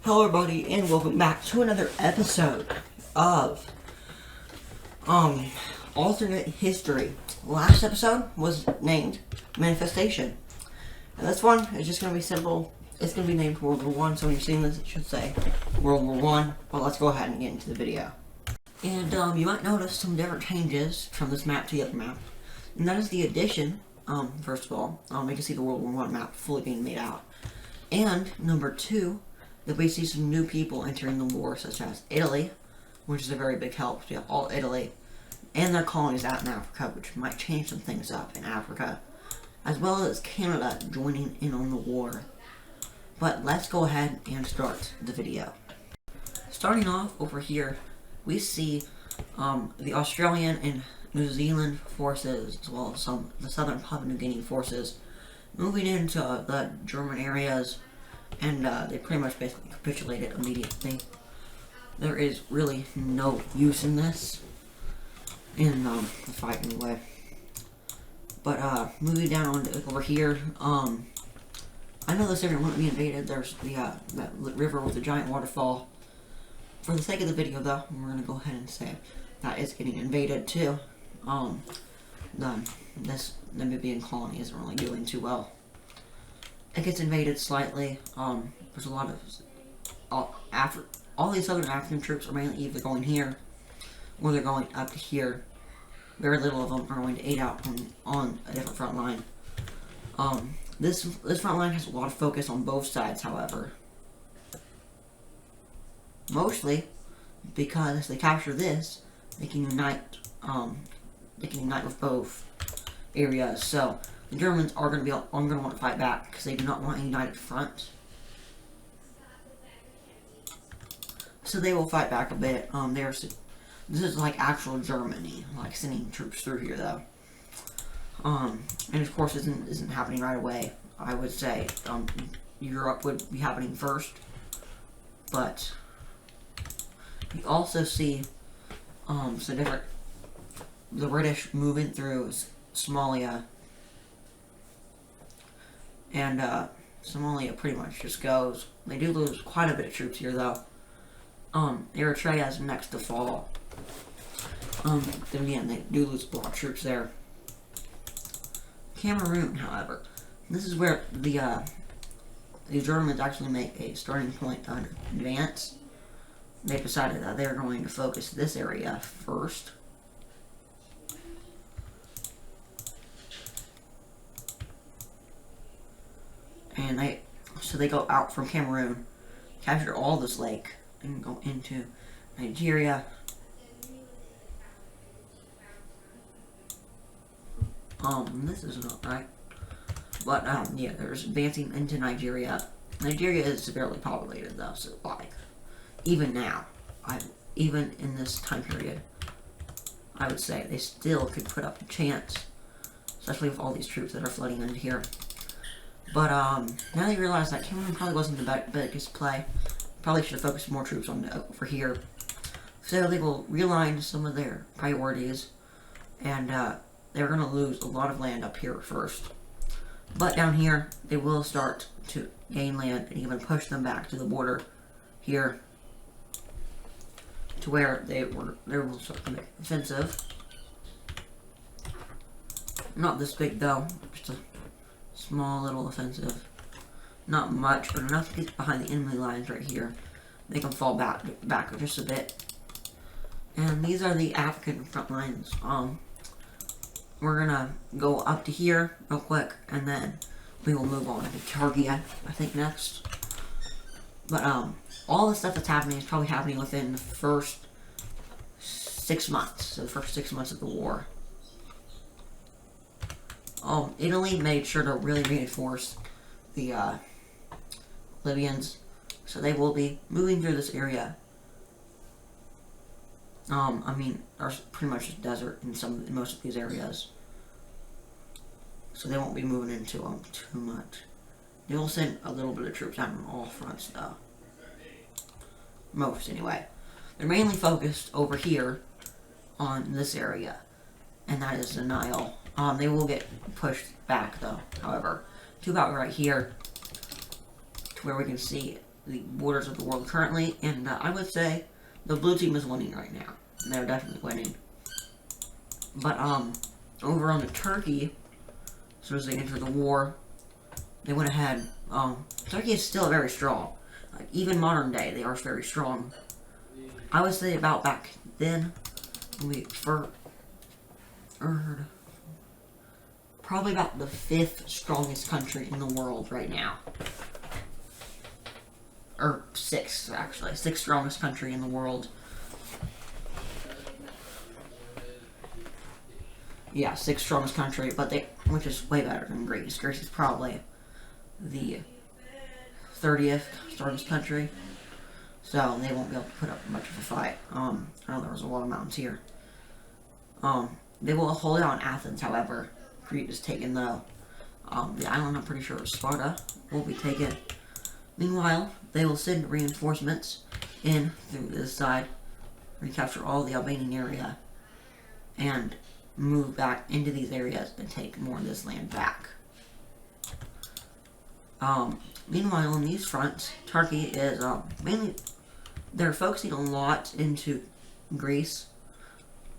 Hello everybody and welcome back to another episode of alternate history. Last episode was named Manifestation. And this one is just going to be simple. It's going to be named World War One, so when you're seeing this it should say World War One. But let's go ahead and get into the video. And you might notice some different changes from this map to the other map. And that is the addition, first of all, you can see the World War One map fully being made out. And number two, that we see some new people entering the war, such as Italy, which is a very big help to all Italy, and their colonies out in Africa, which might change some things up in Africa, as well as Canada joining in on the war. But let's go ahead and start the video. Starting off over here, we see the Australian and New Zealand forces, as well as some of the southern Papua New Guinea forces, moving into the German areas. And they pretty much basically capitulated immediately. There is really no use in this, in the fight anyway. But moving down over here, I know this area won't be invaded. There's the that river with the giant waterfall. For the sake of the video, though, we're gonna go ahead and say that is getting invaded too. The Namibian colony isn't really doing too well. It gets invaded slightly. There's a lot of all these southern African troops are mainly either going here or they're going up to here. Very little of them are going to aid out on a different front line. This front line has a lot of focus on both sides, however. Mostly because they capture this, they can unite with both areas. So the Germans are going to want to fight back because they do not want a united front. So they will fight back a bit. This is like actual Germany, like sending troops through here, though. And of course, isn't happening right away. I would say Europe would be happening first, but you also see the British moving through Somalia. And Somalia pretty much just goes. They do lose quite a bit of troops here, though. Eritrea is next to fall. Then again, they do lose a lot of troops there. Cameroon, however, this is where the Germans actually make a starting point on advance. They decided that they're going to focus this area first. And they go out from Cameroon, capture all this lake, and go into Nigeria. This is not right. But, yeah, there's advancing into Nigeria. Nigeria is severely populated, though, so, like, even now, even in this time period, I would say they still could put up a chance, especially with all these troops that are flooding into here. But, now they realize that Cameroon probably wasn't the biggest play. Probably should have focused more troops on over here. So they will realign some of their priorities, and, they're going to lose a lot of land up here first. But down here, they will start to gain land and even push them back to the border here, to where they will start to make offensive. Not this big, though. Just a small little offensive. Not much, but enough to get behind the enemy lines right here. They can fall back just a bit. And these are the African front lines. We're gonna go up to here real quick, and then we will move on to Targia, I think, next. But all the stuff that's happening is probably happening within the first 6 months. So the first 6 months of the war. Italy made sure to really reinforce the Libyans, so they will be moving through this area. I mean, there's pretty much just desert in most of these areas, so they won't be moving into them too much. They will send a little bit of troops out on all fronts, though. Most, anyway. They're mainly focused over here on this area, and that is the Nile. They will get pushed back, though, however, to about right here, to where we can see the borders of the world currently, and I would say the blue team is winning right now. They're definitely winning. But over on the Turkey, so as they enter the war, they went ahead. Turkey is still very strong. Like, even modern day, they are very strong. I would say about back then, probably about the 5th strongest country in the world right now. Or 6th, actually. 6th strongest country in the world. Yeah, 6th strongest country, which is way better than Greece. Greece is probably the 30th strongest country. So they won't be able to put up much of a fight. I know there was a lot of mountains here. They will hold out on Athens, however. Crete is taken, though. The island, I'm pretty sure, is Sparta, will be taken. Meanwhile, they will send reinforcements in through this side, recapture all the Albanian area, and move back into these areas and take more of this land back. Meanwhile, on these fronts, Turkey is mainly, they're focusing a lot into Greece,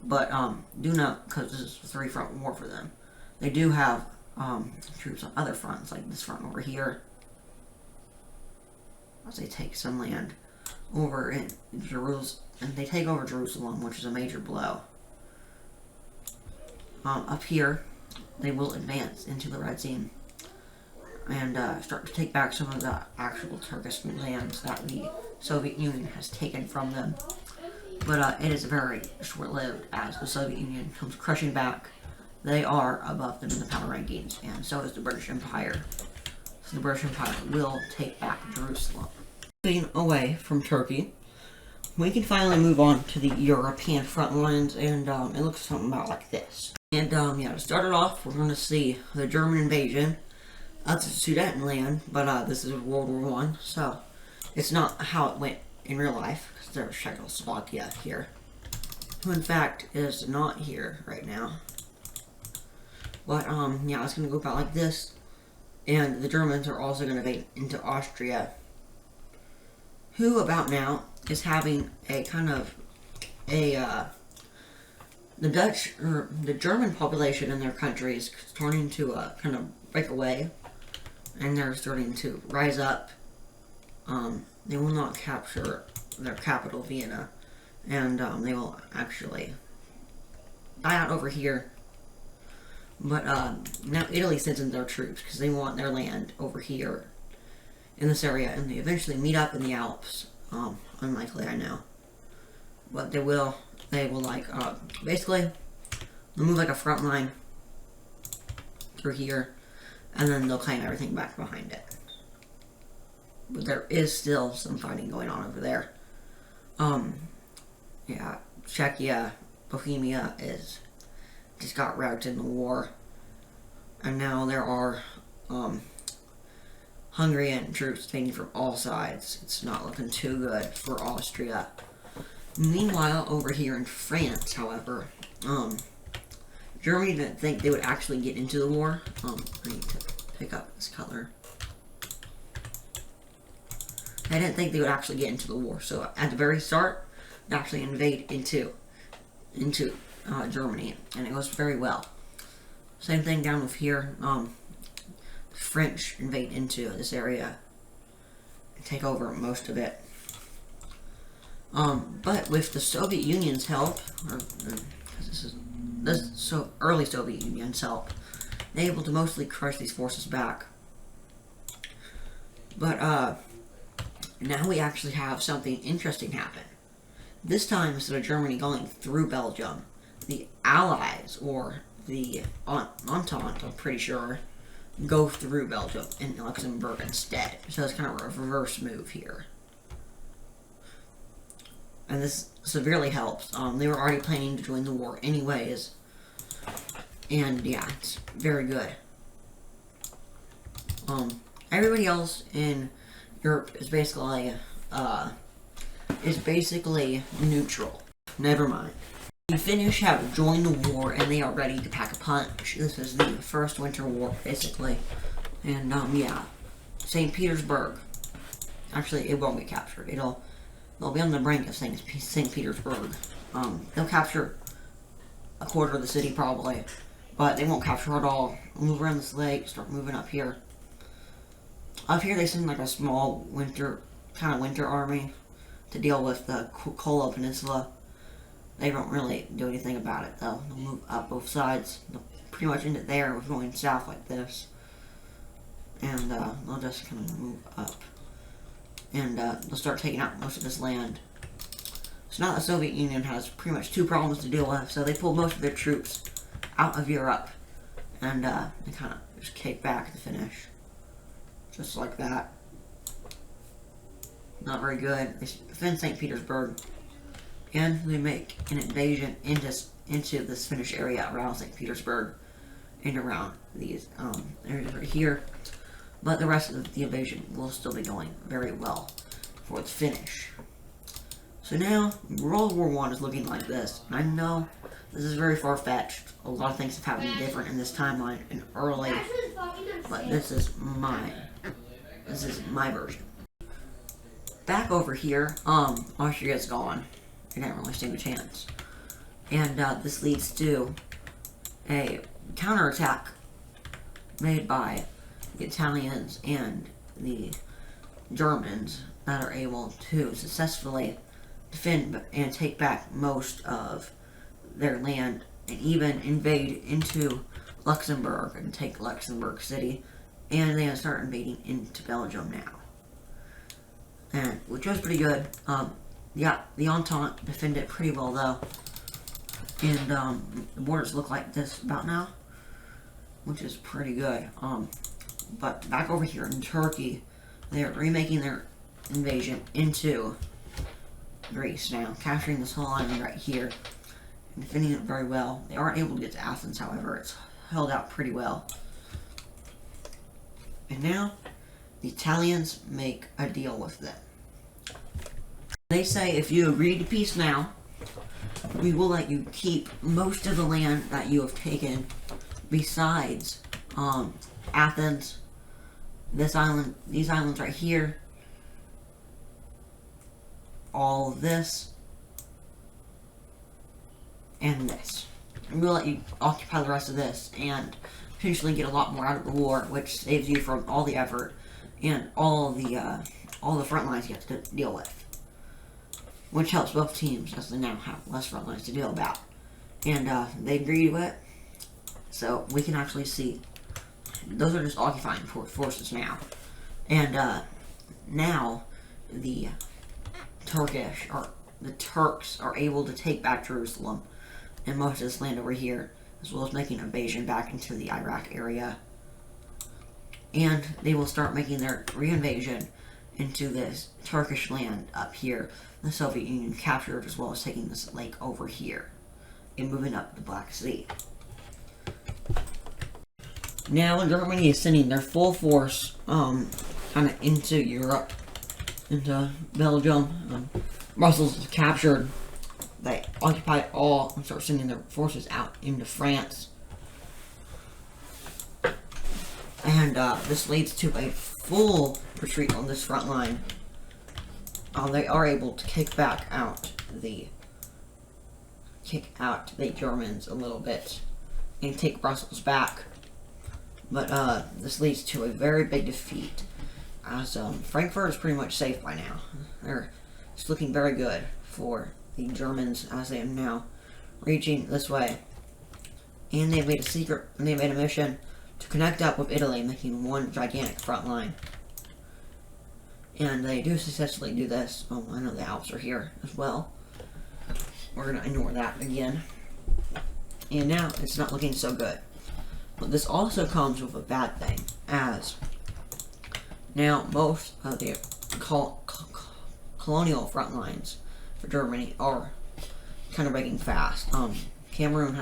but do note, because this is a 3-front war for them, they do have troops on other fronts, like this front over here, as they take some land over in Jerusalem, and they take over Jerusalem, which is a major blow. Up here, they will advance into the Red Sea and start to take back some of the actual Turkish lands that the Soviet Union has taken from them. But it is very short-lived as the Soviet Union comes crushing back. They are above them in the power rankings, and so is the British Empire. So the British Empire will take back Jerusalem. Moving away from Turkey, we can finally move on to the European front lines, and it looks something about like this. And yeah, to start it off, we're going to see the German invasion of the Sudetenland, but this is World War I, so it's not how it went in real life, because there's Czechoslovakia here, who in fact is not here right now. But yeah, it's going to go about like this, and the Germans are also going to invade into Austria, who about now is having a kind of the German population in their country is starting to kind of break away, and they're starting to rise up. They will not capture their capital, Vienna, and they will actually die out over here. But now Italy sends in their troops because they want their land over here in this area, and they eventually meet up in the Alps. Unlikely, I know, but they will like basically move like a front line through here, and then they'll claim everything back behind it. But there is still some fighting going on over there. Yeah, Czechia, Bohemia just got wrecked in the war, and now there are Hungarian troops taking from all sides. It's not looking too good for Austria. Meanwhile, over here in France, however, Germany didn't think they would actually get into the war. I need to pick up this color. They didn't think they would actually get into the war, so at the very start, they actually invade into Germany, and it goes very well. Same thing down with here. The French invade into this area and take over most of it. But with the Soviet Union's help, this is so early Soviet Union's help, they're able to mostly crush these forces back. But now we actually have something interesting happen. This time, instead of Germany going through Belgium, the Allies, or the Entente, I'm pretty sure, go through Belgium and Luxembourg instead. So it's kind of a reverse move here. And this severely helps. They were already planning to join the war anyways. And yeah, it's very good. Everybody else in Europe is basically neutral. Never mind. The Finnish have joined the war and they are ready to pack a punch. This is the first winter war, basically. And yeah, St. Petersburg Actually, it won't be captured. They'll be on the brink of St. Petersburg. They'll capture a quarter of the city probably, but they won't capture it all. Move around this lake, start moving up here. Up here they send like a small winter army to deal with the Kola Peninsula. They don't really do anything about it though. They'll move up both sides. They'll pretty much end it there with going south like this. And they'll just kind of move up. And they'll start taking out most of this land. So now the Soviet Union has pretty much two problems to deal with. So they pulled most of their troops out of Europe. And they kind of just kick back at the finish. Just like that. Not very good. They defend St. Petersburg. And they make an invasion into this Finnish area around St. Petersburg. And around these areas right here. But the rest of the invasion will still be going very well for the Finnish. So now, World War I is looking like this. I know this is very far-fetched. A lot of things have happened different in this timeline and early. But this is my version. Back over here, Austria's gone. They didn't really stand a chance. And this leads to a counterattack made by the Italians and the Germans that are able to successfully defend and take back most of their land and even invade into Luxembourg and take Luxembourg City, and they start invading into Belgium now. And which was pretty good. Yeah, the Entente defended it pretty well though. And the borders look like this about now, which is pretty good. But back over here in Turkey, they're remaking their invasion into Greece now, capturing this whole island right here and defending it very well. They aren't able to get to Athens, however. It's held out pretty well. And now, the Italians make a deal with them. They say, if you agree to peace now, we will let you keep most of the land that you have taken besides Athens, this island, these islands right here, all of this, and this. And we'll let you occupy the rest of this and potentially get a lot more out of the war, which saves you from all the effort and all the front lines you have to deal with. Which helps both teams, as they now have less front lines to deal about. And they agree to it, so we can actually see those are just occupying forces now. And now the Turks are able to take back Jerusalem and most of this land over here, as well as making an invasion back into the Iraq area. And they will start making their reinvasion into this Turkish land up here the Soviet Union captured, as well as taking this lake over here and moving up the Black Sea. Now Germany is sending their full force kind of into Europe, into Belgium. Brussels is captured. They occupy it all and start sending their forces out into France. And this leads to a full retreat on this front line. They are able to kick out the Germans a little bit and take Brussels back. But this leads to a very big defeat, as Frankfurt is pretty much safe by now. It's looking very good for the Germans as they are now reaching this way. And they made a mission to connect up with Italy, making one gigantic front line. And they do successfully do this. Oh, I know the Alps are here as well. We're going to ignore that again. And now it's not looking so good. But this also comes with a bad thing, as now most of the colonial front lines for Germany are kind of breaking fast. Cameroon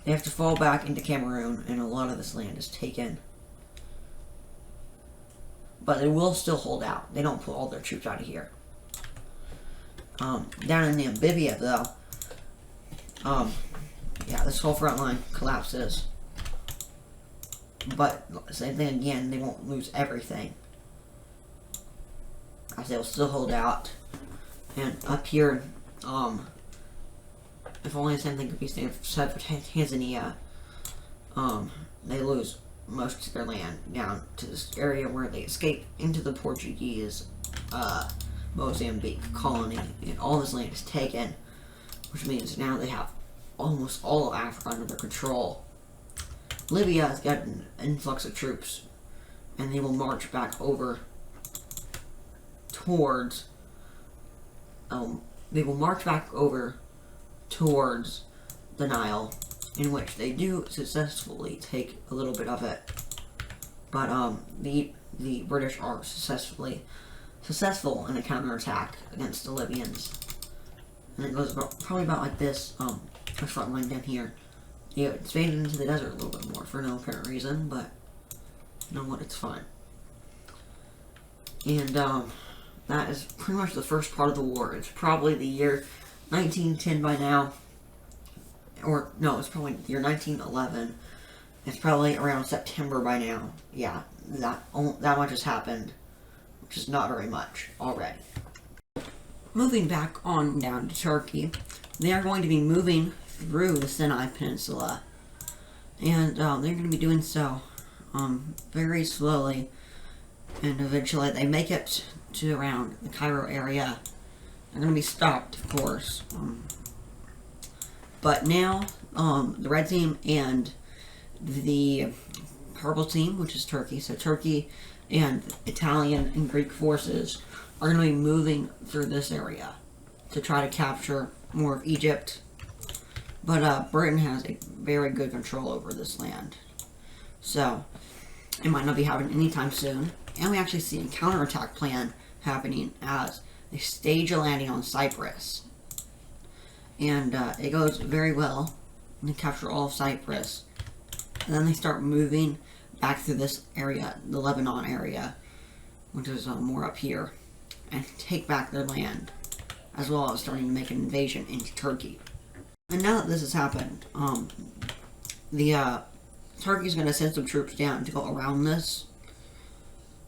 they have to fall back into Cameroon, and a lot of this land is taken. But they will still hold out. They don't pull all their troops out of here. Down in Namibia, though, yeah, this whole front line collapses. But then again, they won't lose everything. as they'll still hold out. And up here, if only the same thing could be said for Tanzania, they lose most of their land down to this area where they escape into the Portuguese Mozambique colony, and all this land is taken, which means now they have almost all of Africa under their control. Libya has got an influx of troops, and they will march back over towards the Nile, in which they do successfully take a little bit of it. But the British are successful in a counterattack against the Libyans. And it goes probably about like this, the front line down here. Yeah, it's faded into the desert a little bit more for no apparent reason, but you know what, it's fine. And that is pretty much the first part of the war. It's probably the year 1910 by now. Or, no, it's probably the year 1911. It's probably around September by now. Yeah, that much has happened, which is not very much already. Moving back on down to Turkey, they are going to be moving through the Sinai Peninsula. And they're going to be doing so very slowly. And eventually they make it to around the Cairo area. They're going to be stopped, of course. But now, the red team and the purple team, which is Turkey, so Turkey and Italian and Greek forces are going to be moving through this area to try to capture more of Egypt. But Britain has a very good control over this land. So, it might not be happening anytime soon. And we actually see a counterattack plan happening as they stage a landing on Cyprus. And it goes very well. And they capture all of Cyprus. And then they start moving back through this area, the Lebanon area, which is more up here, and take back their land, as well as starting to make an invasion into Turkey. And now that this has happened, Turkey's going to send some troops down to go around this,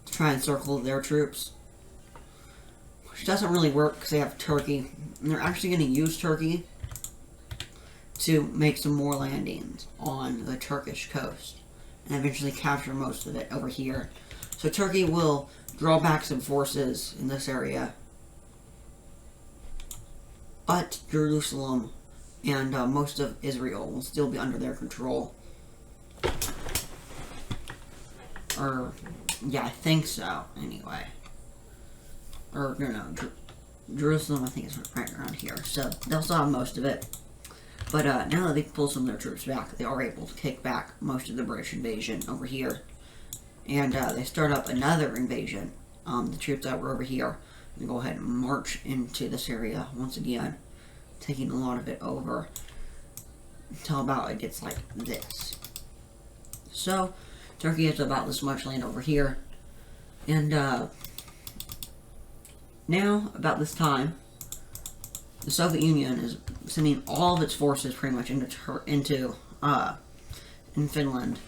to try and circle their troops, which doesn't really work because they have Turkey, and they're actually going to use Turkey to make some more landings on the Turkish coast, and eventually capture most of it over here. So Turkey will draw back some forces in this area, but Jerusalem and most of Israel will still be under their control. Or, yeah, I think so, anyway. Or, no, Jerusalem, I think, is right around here. So, they'll still have most of it. But now that they've pulled some of their troops back, they are able to kick back most of the British invasion over here. And they start up another invasion. The troops that were over here, they go ahead and march into this area once again, taking a lot of it over until about it gets like this. So, Turkey has about this much land over here. And now, about this time, the Soviet Union is sending all of its forces pretty much in Finland,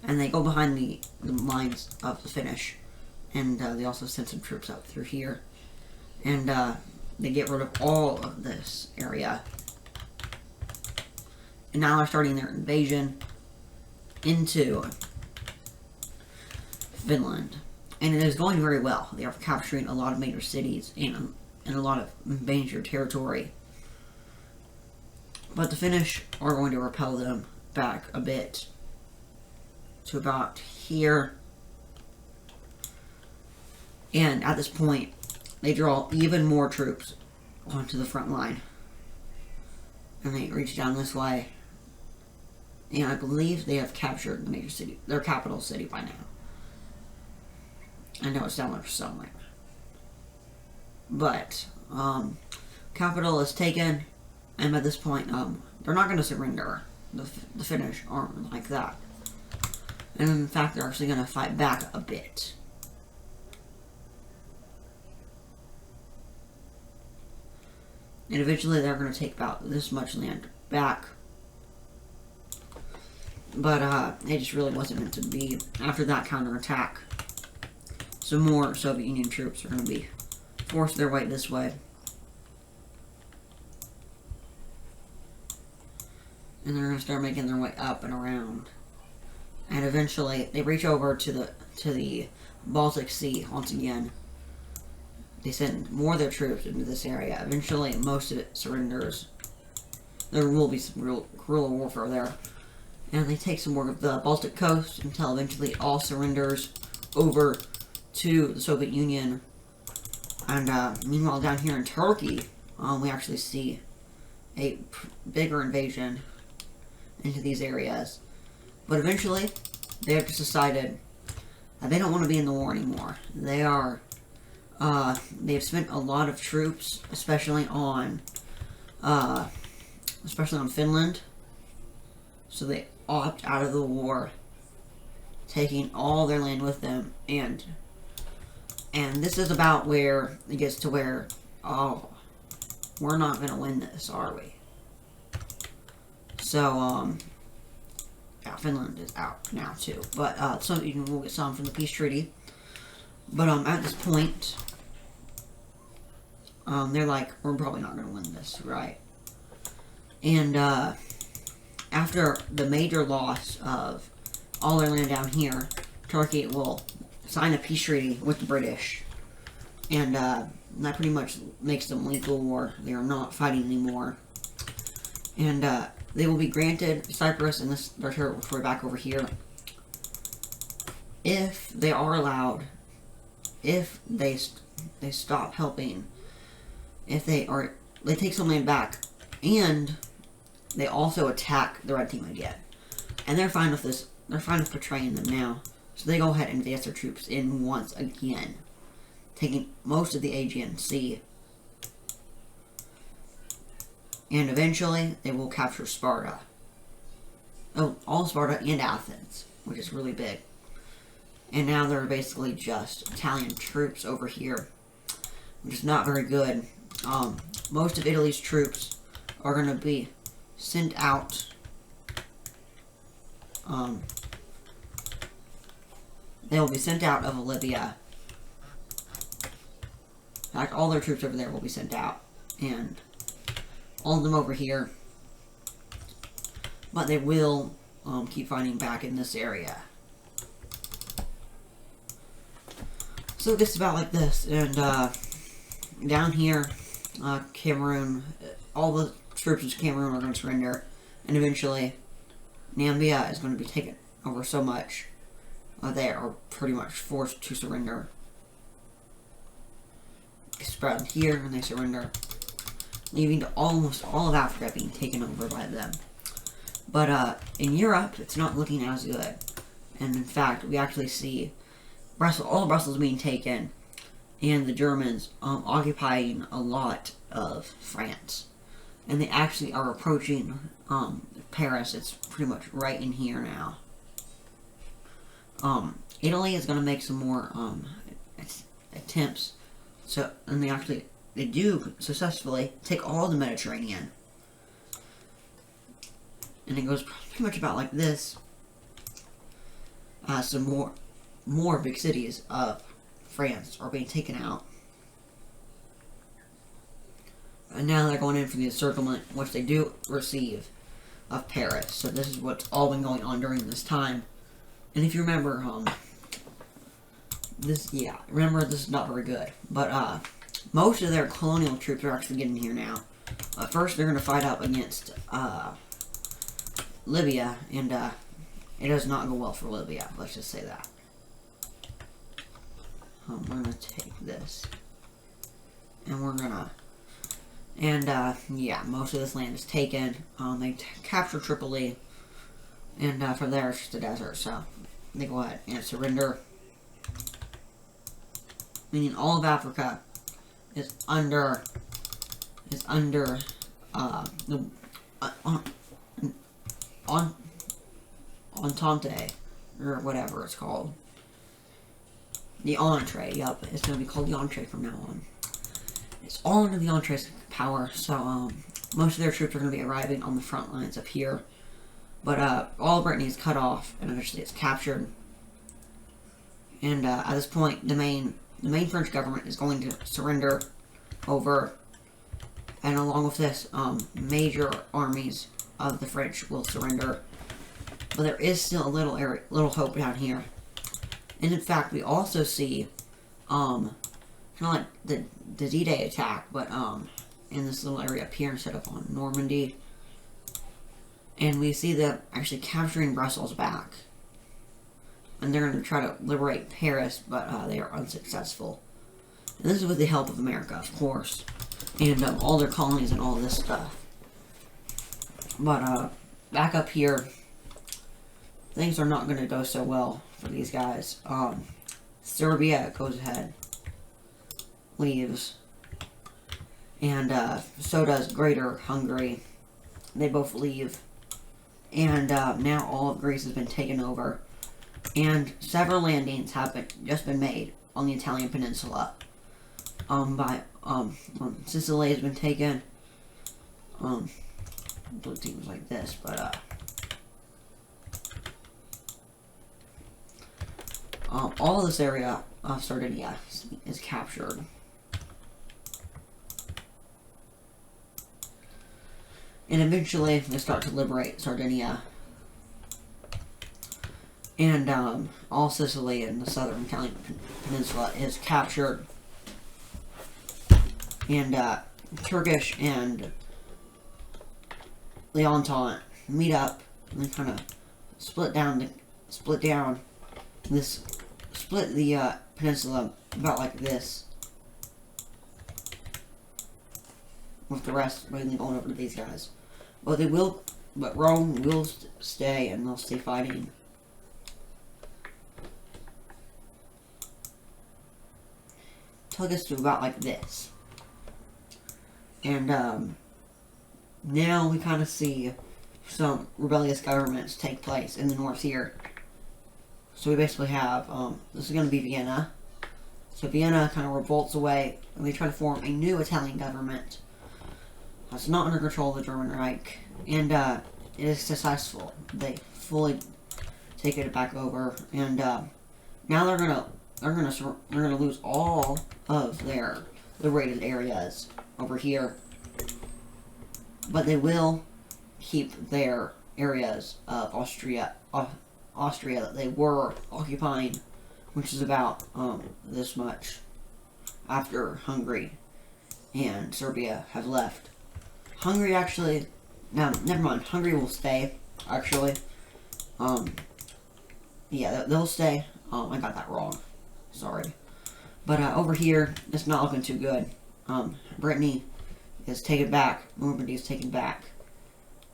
and they go behind the lines of the Finnish, and they also send some troops up through here, and they get rid of all of this area, and now they're starting their invasion into Finland, and it is going very well. They are capturing a lot of major cities and a lot of major territory. But the Finnish are going to repel them back a bit to about here. And at this point, they draw even more troops onto the front line. And they reach down this way. And I believe they have captured the major city, their capital city by now. I know it's down there somewhere. But, capital is taken, and at this point, they're not going to surrender. The Finnish aren't like that. And in fact, they're actually going to fight back a bit. And eventually they're going to take about this much land back. But, it just really wasn't meant to be. After that counterattack, some more Soviet Union troops are going to be force their way this way. And they're going to start making their way up and around. And eventually, they reach over to the Baltic Sea once again. They send more of their troops into this area. Eventually, most of it surrenders. There will be some real guerrilla warfare there. And they take some more of the Baltic coast until eventually it all surrenders over to the Soviet Union. And meanwhile, down here in Turkey, we actually see a bigger invasion into these areas. But eventually, they have just decided that they don't want to be in the war anymore. They are, they've spent a lot of troops, especially on Finland. So they opt out of the war, taking all their land with them. And this is about where it gets to where, oh, we're not going to win this, are we? So, yeah, Finland is out now too. But so you will get some from the peace treaty. But at this point, they're like, we're probably not going to win this, right? And after the major loss of all their land down here, Turkey will sign a peace treaty with the British. And that pretty much makes them leave the war. They are not fighting anymore. And they will be granted Cyprus and their territory back over here if they are allowed, if they stop helping, if they take some land back, and they also attack the Red Team again. And they're fine with this. They're fine with betraying them now. So they go ahead and advance their troops in once again, taking most of the Aegean Sea. And eventually, they will capture Sparta. Oh, all Sparta and Athens, which is really big. And now they're basically just Italian troops over here, which is not very good. Most of Italy's troops are going to be sent out. They will be sent out of Libya. In fact, all their troops over there will be sent out. And all of them over here. But they will keep fighting back in this area. So it gets about like this. And down here, Cameroon, all the troops of Cameroon are going to surrender. And eventually, Nambia is going to be taken over so much. They are pretty much forced to surrender. They spread here and they surrender, leaving to almost all of Africa being taken over by them. But in Europe, it's not looking as good. And in fact, we actually see all of Brussels being taken, and the Germans occupying a lot of France. And they actually are approaching Paris. It's pretty much right in here now. Italy is going to make some more attempts. So, and they do successfully take all the Mediterranean. And it goes pretty much about like this. Some more big cities of France are being taken out. And now they're going in for the encirclement, which they do receive, of Paris. So this is what's all been going on during this time. And if you remember, this is not very good. But most of their colonial troops are actually getting here now. First, they're going to fight up against Libya, and it does not go well for Libya. Let's just say that. We're going to take this, and we're going to, and yeah, most of this land is taken. They capture Tripoli, and from there it's just a desert. So they go ahead and surrender. Meaning all of Africa is under the entente, or whatever it's called. The entree, yep, it's going to be called the entree from now on. It's all under the entree's power, so most of their troops are going to be arriving on the front lines up here. But all of Brittany is cut off, and eventually it's captured. And at this point, the main the main French government is going to surrender over, and along with this, major armies of the French will surrender. But there is still a little hope down here. And in fact, we also see, kind of like the D-Day attack, but in this little area up here instead of on Normandy. And we see them actually capturing Brussels back. And they're going to try to liberate Paris, but they are unsuccessful. And this is with the help of America, of course. And all their colonies and all this stuff. But back up here, things are not going to go so well for these guys. Serbia goes ahead, leaves, and so does Greater Hungary. They both leave, and now all of Greece has been taken over, and several landings have just been made on the Italian peninsula. Sicily has been taken. Blue teams like this, but all of this area of Sardinia is captured. And eventually they start to liberate Sardinia. And all Sicily and the southern Italian peninsula is captured. And Turkish and the Entente meet up and they kind of split the peninsula about like this, with the rest mainly going over to these guys. But Rome will stay, and they'll stay fighting. Till it gets to about like this. And now we kind of see some rebellious governments take place in the north here. So we basically have, this is going to be Vienna. So Vienna kind of revolts away, and they try to form a new Italian government. That's not under control of the German Reich, and it is successful. They fully take it back over, and now they're gonna lose all of their liberated areas over here, but they will keep their areas of Austria that they were occupying, which is about this much after Hungary and Serbia have left. Hungary actually, no, never mind. Hungary will stay, actually. Yeah, they'll stay. I got that wrong. Sorry. But over here, it's not looking too good. Brittany is taken back. Normandy is taken back.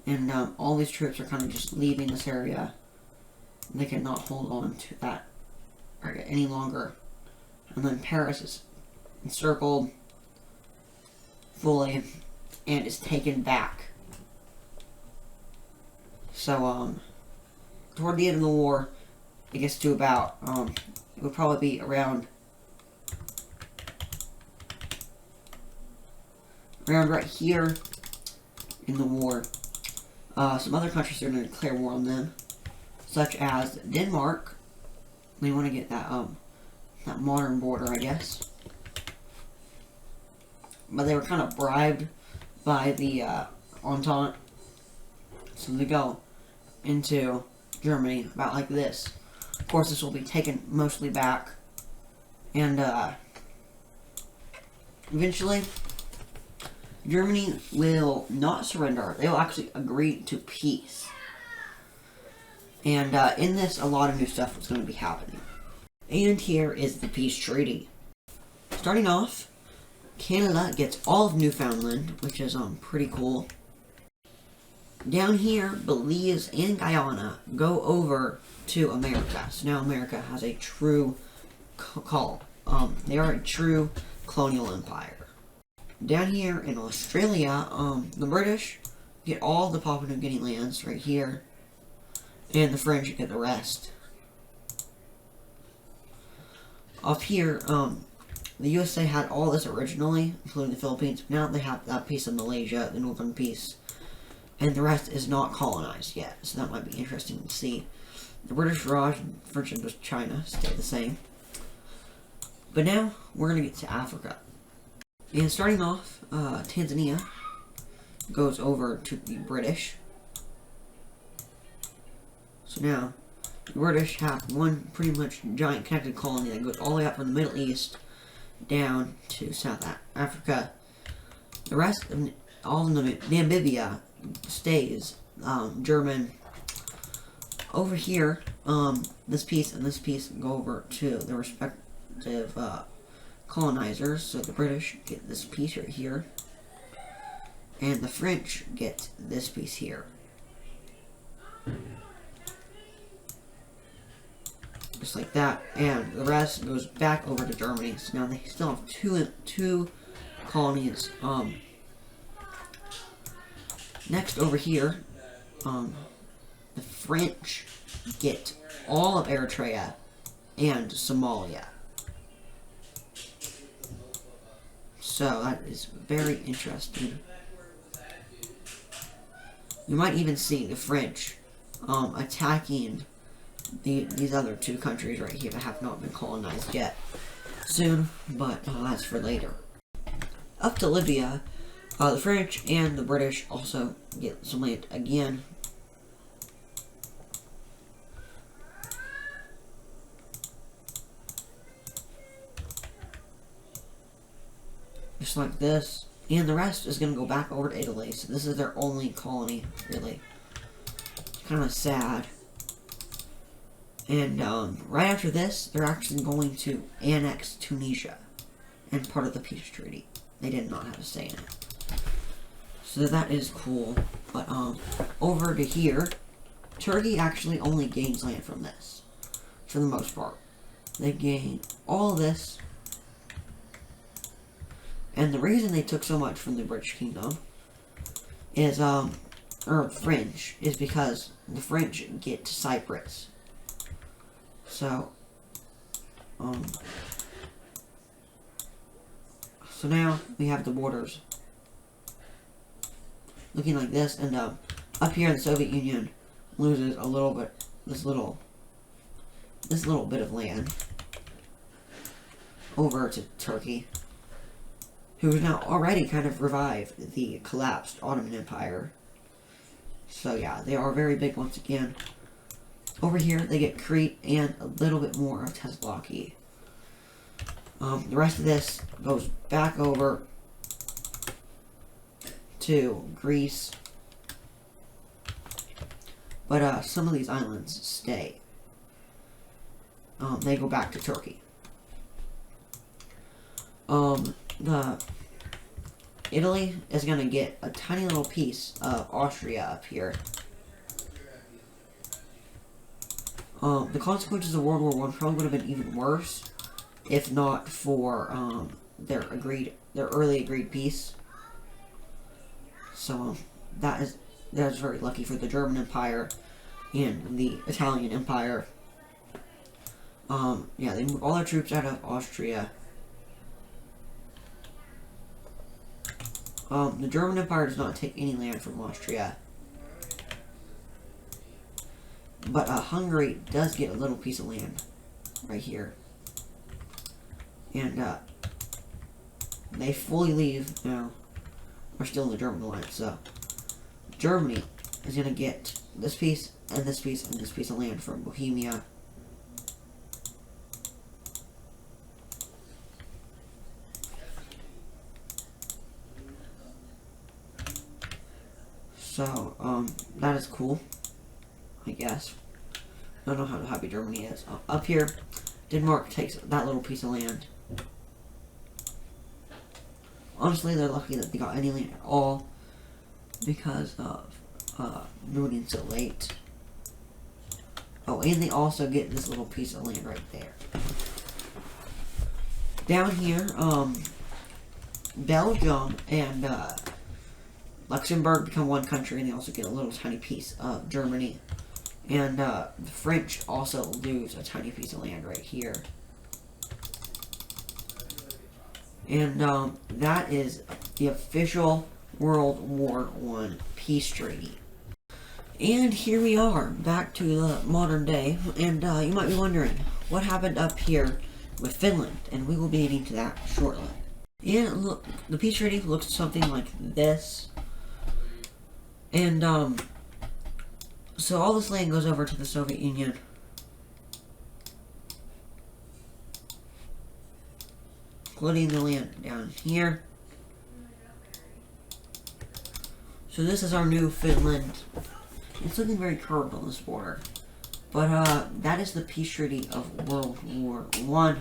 And all these troops are kind of just leaving this area. They cannot hold on to that area any longer. And then Paris is encircled fully and is taken back. So, toward the end of the war, it gets to about, it would probably be around right here in the war. Some other countries are going to declare war on them, such as Denmark. They want to get that, that modern border, I guess. But they were kind of bribed by the Entente, so they go into Germany about like this. Of course, this will be taken mostly back, and eventually Germany will not surrender. They will actually agree to peace, and in this, a lot of new stuff is going to be happening. And here is the peace treaty. Starting off, Canada gets all of Newfoundland, which is pretty cool. Down here, Belize and Guyana go over to America. So now America has a true they are a true colonial empire. Down here in Australia, the British get all the Papua New Guinea lands right here, and the French get the rest. Up here, the USA had all this originally, including the Philippines. Now they have that piece of Malaysia, the northern piece, and the rest is not colonized yet, so that might be interesting to see. The British Raj and French Indochina stay the same. But now, we're going to get to Africa. And starting off, Tanzania goes over to the British. So now, the British have one pretty much giant connected colony that goes all the way up from the Middle East down to South Africa. The rest of all of Namibia stays German. Over here, this piece and this piece go over to the respective colonizers. So the British get this piece right here, and the French get this piece here. Just like that, and the rest goes back over to Germany. So now they still have two colonies. Next over here, the French get all of Eritrea and Somalia. So that is very interesting. You might even see the French attacking these other two countries right here that have not been colonized yet. Soon, but that's for later. Up to Libya, the French and the British also get some land again. Just like this. And the rest is going to go back over to Italy. So this is their only colony, really. It's kind of sad. And right after this, they're actually going to annex Tunisia and part of the peace treaty. They did not have a say in it. So that is cool. But over to here, Turkey actually only gains land from this, for the most part. They gain all of this. And the reason they took so much from the British Kingdom is, or French, is because the French get to Cyprus. So now we have the borders looking like this, and up here the Soviet Union loses a little bit, this little bit of land over to Turkey, who has now already kind of revived the collapsed Ottoman Empire. So yeah, they are very big once again. Over here, they get Crete and a little bit more of Thessaloniki. The rest of this goes back over to Greece. But some of these islands stay. They go back to Turkey. Italy is going to get a tiny little piece of Austria up here. The consequences of World War I probably would have been even worse if not for their early agreed peace. So that's very lucky for the German Empire and the Italian Empire. Yeah, they moved all their troops out of Austria. The German Empire does not take any land from Austria. But Hungary does get a little piece of land right here. And they fully leave now. We're still in the German alliance, so Germany is going to get this piece and this piece and this piece of land from Bohemia. So, that is cool, I guess. I don't know how happy Germany is. Up here, Denmark takes that little piece of land. Honestly, they're lucky that they got any land at all because of moving so late. Oh, and they also get this little piece of land right there. Down here, Belgium and Luxembourg become one country, and they also get a little tiny piece of Germany. And the French also lose a tiny piece of land right here. And that is the official World War I peace treaty. And here we are, back to the modern day. And you might be wondering, what happened up here with Finland, and we will be getting to that shortly. And look, the peace treaty looks something like this. And, so all this land goes over to the Soviet Union. Including the land down here. So this is our new Finland. It's looking very curved on this border. But, that is the peace treaty of World War I.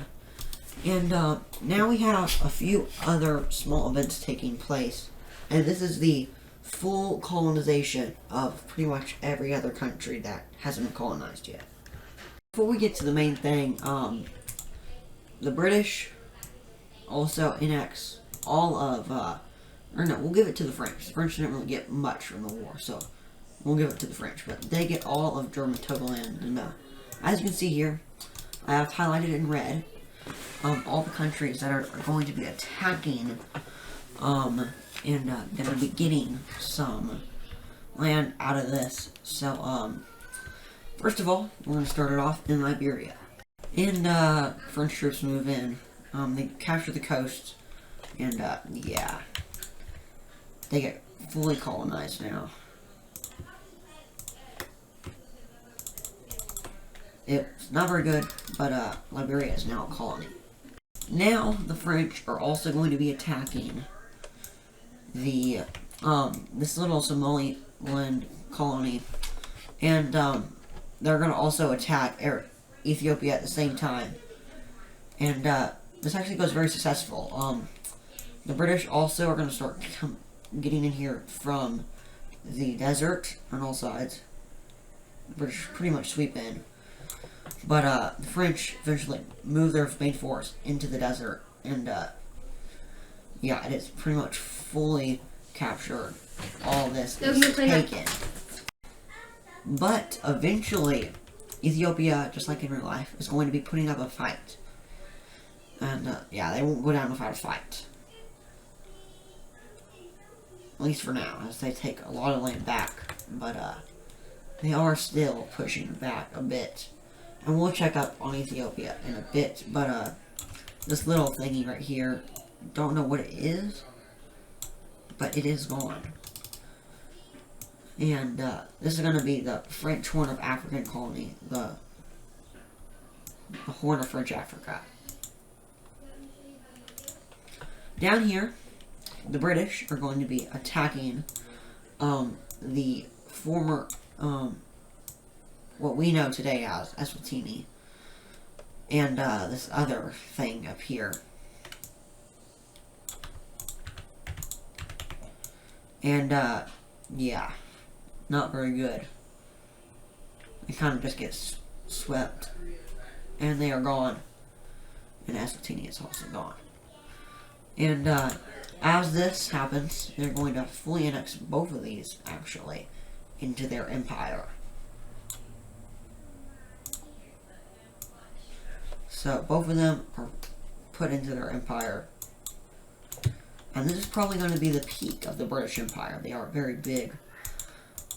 And, now we have a few other small events taking place. And this is the full colonization of pretty much every other country that hasn't been colonized yet. Before we get to the main thing, the British also annex all of, or no, we'll give it to the French. The French didn't really get much from the war, so we'll give it to the French. But they get all of German Togoland, and as you can see here, I have highlighted in red all the countries that are going to be attacking, and going to be getting some land out of this. So, first of all, we're going to start it off in Liberia. And French troops move in. They capture the coast, and yeah, they get fully colonized now. It's not very good, but Liberia is now a colony. Now the French are also going to be attacking the this little Somaliland colony, and they're going to also attack Ethiopia at the same time. And this actually goes very successful. The British also are going to start getting in here from the desert on all sides. The British pretty much sweep in. But the French eventually move their main force into the desert, and yeah, it is pretty much fully captured. All this is taken. But eventually, Ethiopia, just like in real life, is going to be putting up a fight. And yeah, they won't go down without a fight. At least for now, as they take a lot of land back. But they are still pushing back a bit. And we'll check up on Ethiopia in a bit, but this little thingy right here, don't know what it is, but it is gone. And this is going to be the French Horn of African colony, the Horn of French Africa. Down here, the British are going to be attacking the former what we know today as Eswatini, and this other thing up here. And yeah, not very good. They kind of just get swept, and they are gone. And Eswatini is also gone. And as this happens, they're going to fully annex both of these, actually, into their empire. So both of them are put into their empire. And this is probably going to be the peak of the British Empire. They are very big.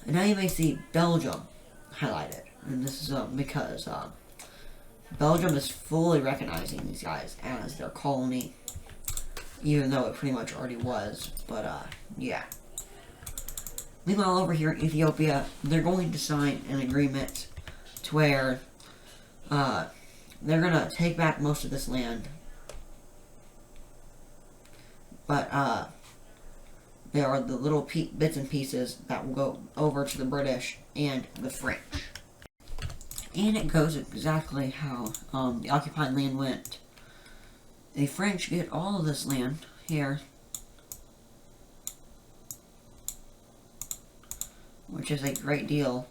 And now you may see Belgium highlighted. And this is because Belgium is fully recognizing these guys as their colony. Even though it pretty much already was. But yeah. Meanwhile, over here in Ethiopia, they're going to sign an agreement to where they're going to take back most of this land. But there are the little bits and pieces that will go over to the British and the French. And it goes exactly how the occupied land went. The French get all of this land here, which is a great deal,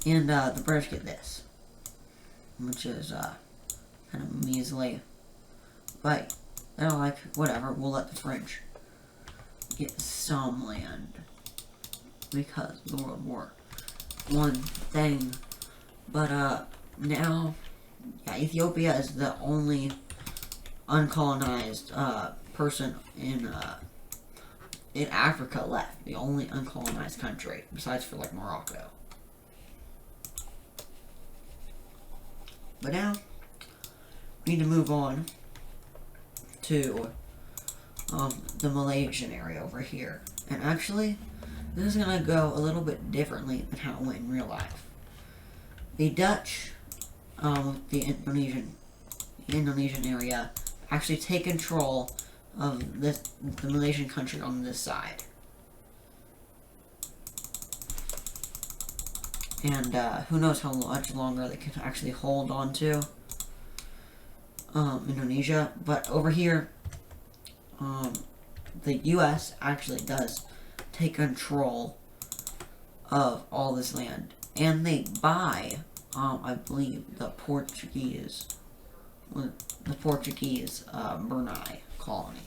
and the British get this, which is kind of measly, but they're like, whatever, we'll let the French get some land because of the World War I thing. But now, yeah, Ethiopia is the only uncolonized person in Africa left. The only uncolonized country, besides for like Morocco. But now, need to move on to the Malaysian area over here. And actually, this is going to go a little bit differently than how it went in real life. The Dutch, the Indonesian area, actually take control of the Malaysian country on this side. And who knows how much longer they can actually hold on to Indonesia. But over here, the U.S. actually does take control of all this land. And they buy, I believe, the Portuguese Brunei colony.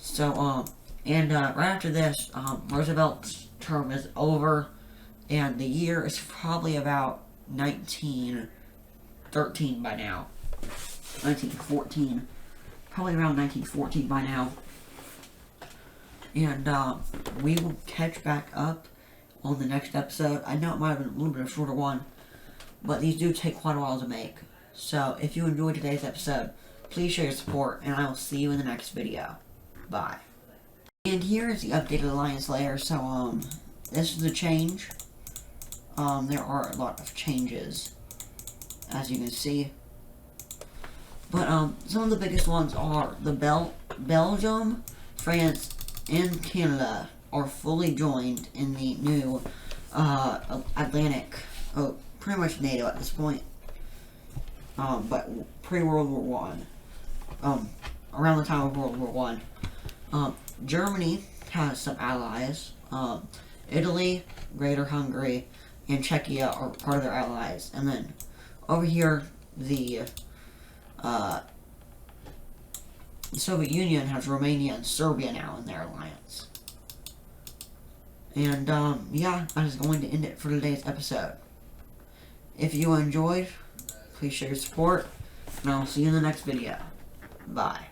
So, right after this, Roosevelt's term is over, and the year is probably about 1913 by now. 1914. Probably around 1914 by now. And, we will catch back up on the next episode. I know it might have been a little bit of a shorter one, but these do take quite a while to make. So, if you enjoyed today's episode, please show your support, and I will see you in the next video. Bye. And here is the updated alliance layer. So, this is the change. There are a lot of changes, as you can see. But, some of the biggest ones are the Belgium, France, and Canada are fully joined in the new, Atlantic, pretty much NATO at this point. But pre-World War One, around the time of World War One, Germany has some allies. Italy, Greater Hungary, and Czechia are part of their allies. And then over here, the Soviet Union has Romania and Serbia now in their alliance. And yeah, that is going to end it for today's episode. If you enjoyed, please show your support, and I'll see you in the next video. Bye.